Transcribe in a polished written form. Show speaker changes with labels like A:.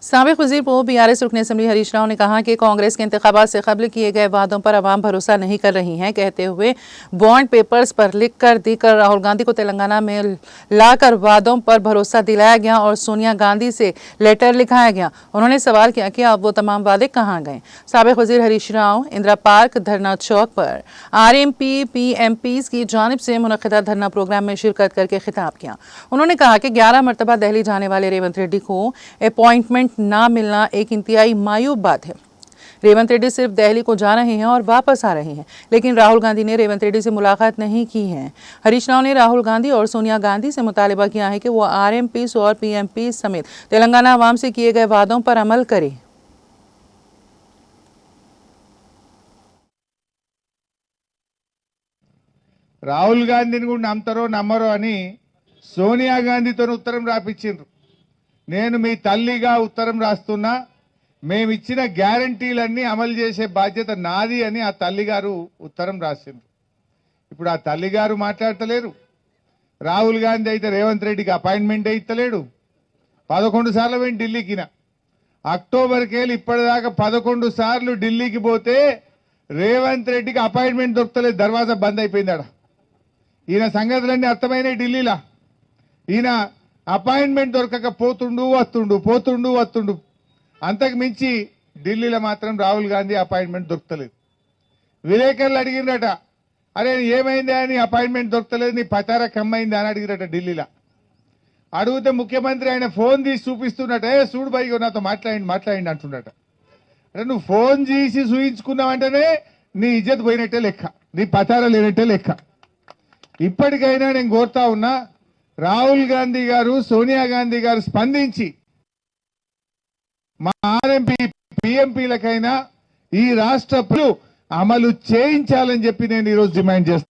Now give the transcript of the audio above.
A: साबिक वज़ीर पूर्व बीआरएस रुकन असम्बली हरीश राव ने कहा कि कांग्रेस के इंतखाबात से कबल किए गए वादों पर अवाम भरोसा नहीं कर रही हैं। कहते हुए बॉन्ड पेपर्स पर लिख कर देकर राहुल गांधी को तेलंगाना में लाकर वादों पर भरोसा दिलाया गया और सोनिया गांधी से लेटर लिखाया गया। उन्होंने सवाल किया कि अब वो तमाम वादे कहाँ गए। साबिक वज़ीर हरीश राव इंदिरा पार्क धरना चौक पर आरएमपी पीएमपीज़ की जानिब से मुनक़िदा धरना प्रोग्राम में शिरकत करके खिताब किया। उन्होंने कहा कि 11 मरतबा दिल्ली जाने वाले रेवंत रेड्डी को अपॉइंटमेंट ना मिलना एक इंतहाई मायूब बात है। रेवंत रेड्डी सिर्फ दिल्ली को जा रहे हैं और वापस आ रहे हैं, लेकिन राहुल गांधी ने रेवंत रेड्डी से मुलाकात नहीं की है। हरीश राव ने राहुल गांधी और सोनिया गांधी से मुतालिबा किया है कि वो आरएमपीज़ और पीएमपीज़ समेत तेलंगाना अवाम से किए गए वादों पर अमल करें।
B: రాహుల్ గాంధీని కూడా నమ్ముతారో నమ్మరో అని సోనియా గాంధీతో ఉత్తరం రాపిచ్చిండ్రు. నేను మీ తల్లిగా ఉత్తరం రాస్తున్నా, మేము ఇచ్చిన గ్యారంటీలన్నీ అమలు చేసే బాధ్యత నాది అని ఆ తల్లిగారు ఉత్తరం రాసిండ్రు. ఇప్పుడు ఆ తల్లిగారు మాట్లాడతలేరు. రాహుల్ గాంధీ అయితే రేవంత్ రెడ్డికి అపాయింట్మెంట్ ఇస్తలేడు. 11 సార్లు పోయి ఢిల్లీకిన అక్టోబర్కి వెళ్ళి ఇప్పటిదాకా 11 సార్లు ఢిల్లీకి పోతే రేవంత్ రెడ్డికి అపాయింట్మెంట్ దొరకలేదు. దర్వాజా బంద్ అయిపోయిందాడ. ఈయన సంగతులన్నీ అర్థమైనాయి ఢిల్లీలో. ఈయన అపాయింట్మెంట్ దొరకక పోతుండు వస్తుండు. అంతకు మించి ఢిల్లీలో మాత్రం రాహుల్ గాంధీ అపాయింట్మెంట్ దొరకలేదు. విలేకరులు అడిగినట, అరే ఏమైంది అని అపాయింట్మెంట్ దొరకలేదు, నీ పతారా కమ్మైంది అని అడిగిరట ఢిల్లీలో. అడిగితే ముఖ్యమంత్రి ఆయన ఫోన్ తీసి చూపిస్తున్నట, చూడు బై నాతో మాట్లాడి అంటున్నట. అంటే నువ్వు ఫోన్ చేసి చూయించుకున్నావంటేనే నీ ఇజ్జత్ పోయినట్టే లెక్క, నీ పతారా లేనట్టే లెక్క. ఇప్పటికైనా నేను కోరుతా ఉన్నా, రాహుల్ గాంధీ గారు సోనియా గాంధీ గారు స్పందించి మా ఆర్ఎంపీ పిఎంపీలకైనా ఈ రాష్ట్ర అమలు చేయించాలని చెప్పి నేను ఈరోజు డిమాండ్ చేస్తాను.